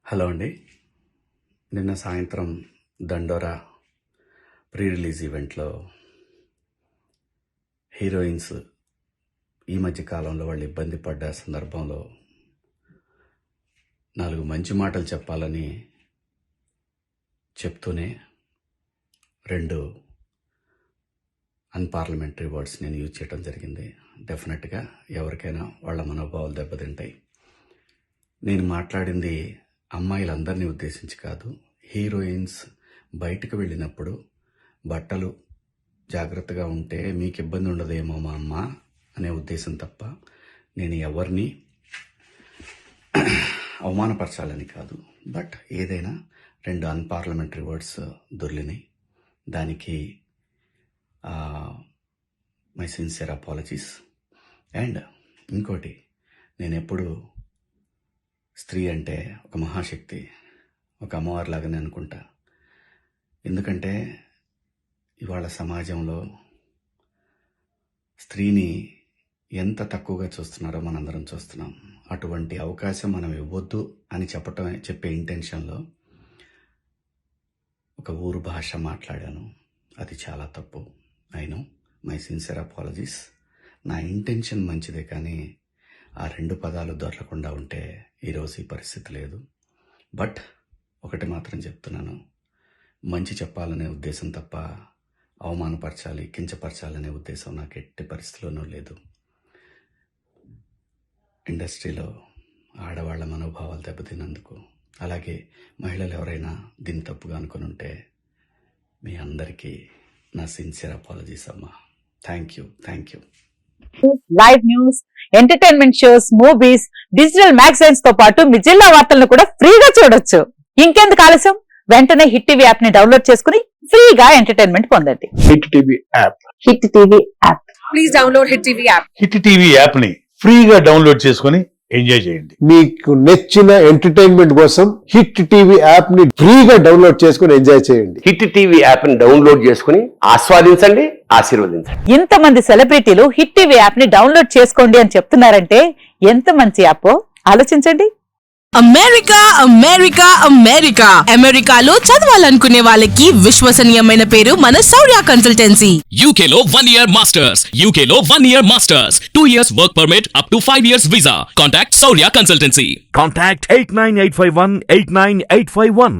Hello అండి. నిన్న సాయంత్రం దండోరా ప్రీ రిలీజ్ ఈవెంట్లో హీరోయిన్స్ ఈ మధ్య కాలంలో వాళ్ళు ఇబ్బంది పడ్డ సందర్భంలో 4 మంచి మాటలు చెప్పాలని చెప్తూనే 2 అన్పార్లమెంటరీ వర్డ్స్ నేను యూజ్ చేయడం జరిగింది. డెఫినెట్గా ఎవరికైనా వాళ్ళ మనోభావాలు దెబ్బతింటాయి. నేను మాట్లాడింది అమ్మాయిలందరినీ ఉద్దేశించి కాదు. హీరోయిన్స్ బయటకు వెళ్ళినప్పుడు బట్టలు జాగ్రత్తగా ఉంటే మీకు ఇబ్బంది ఉండదేమో మా అమ్మ అనే ఉద్దేశం తప్ప నేను ఎవరిని అవమానపరచాలని కాదు. బట్ ఏదైనా 2 అన్పార్లమెంటరీ వర్డ్స్ దొర్లినాయి. దానికి మై సిన్సియర్ అపాలజీస్. అండ్ ఇంకోటి, నేను ఎప్పుడు స్త్రీ అంటే ఒక మహాశక్తి, ఒక అమ్మవారిలాగానే అనుకుంటా. ఎందుకంటే ఇవాళ సమాజంలో స్త్రీని ఎంత తక్కువగా చూస్తున్నారో మనందరం చూస్తున్నాం. అటువంటి అవకాశం మనం ఇవ్వద్దు అని చెప్పే ఇంటెన్షన్లో ఒక ఊరు భాష మాట్లాడాను. అది చాలా తప్పు. I know, my sincere apologies. నా ఇంటెన్షన్ మంచిదే, కానీ ఆ 2 పదాలు దొరకకుండా ఉంటే ఈరోజు ఈ పరిస్థితి లేదు. బట్ ఒకటి మాత్రం చెప్తున్నాను, మంచి చెప్పాలనే ఉద్దేశం తప్ప అవమానపరచాలి, కించపరచాలనే ఉద్దేశం నాకు ఎట్టి పరిస్థితిలోనూ లేదు. ఇండస్ట్రీలో ఆడవాళ్ల మనోభావాలు దెబ్బతిన్నందుకు, అలాగే మహిళలు ఎవరైనా దీన్ని తప్పుగా అనుకుని ఉంటే మీ అందరికీ నా సిన్సియర్ అపాలజీస్ అమ్మా. Thank you. Live news, entertainment shows, movies, digital magazines తో పాటు మీ జిల్లా వార్తలను కూడా ఫ్రీగా చూడొచ్చు. ఇంకెందుకు ఆలస్యం, వెంటనే హిట్ టీవీ యాప్ ని డౌన్లోడ్ చేసుకుని ఫ్రీగా ఎంటర్టైన్మెంట్ పొందండి. Hit TV app. Hit TV app. Please download hit TV app. Hit TV app ని ఫ్రీగా డౌన్లోడ్ చేసుకుని ఎంజాయ్ చేయండి. మీకు నచ్చిన ఎంటర్టైన్మెంట్ కోసం హిట్ టీవీ యాప్ ని ఫ్రీగా డౌన్లోడ్ చేసుకుని ఎంజాయ్ చేయండి. హిట్ టీవీ యాప్ ని డౌన్లోడ్ చేసుకుని ఆస్వాదించండి, ఆశీర్వదించండి. ఇంతమంది సెలబ్రిటీలు హిట్ టీవీ యాప్ ని డౌన్లోడ్ చేసుకోండి అని చెప్తున్నారంటే ఎంత మంచి యాప్ ఆలోచించండి. అమెరికాలో చదవాలనుకునే వాళ్ళకి విశ్వసనీయమైన పేరు మన శౌర్య కన్సల్టెన్సీ. UK లో 1 year masters. UK లో 1 year masters. 2 years work permit up to 5 years visa. Contact Saurya Consultancy. Contact 89851 89851.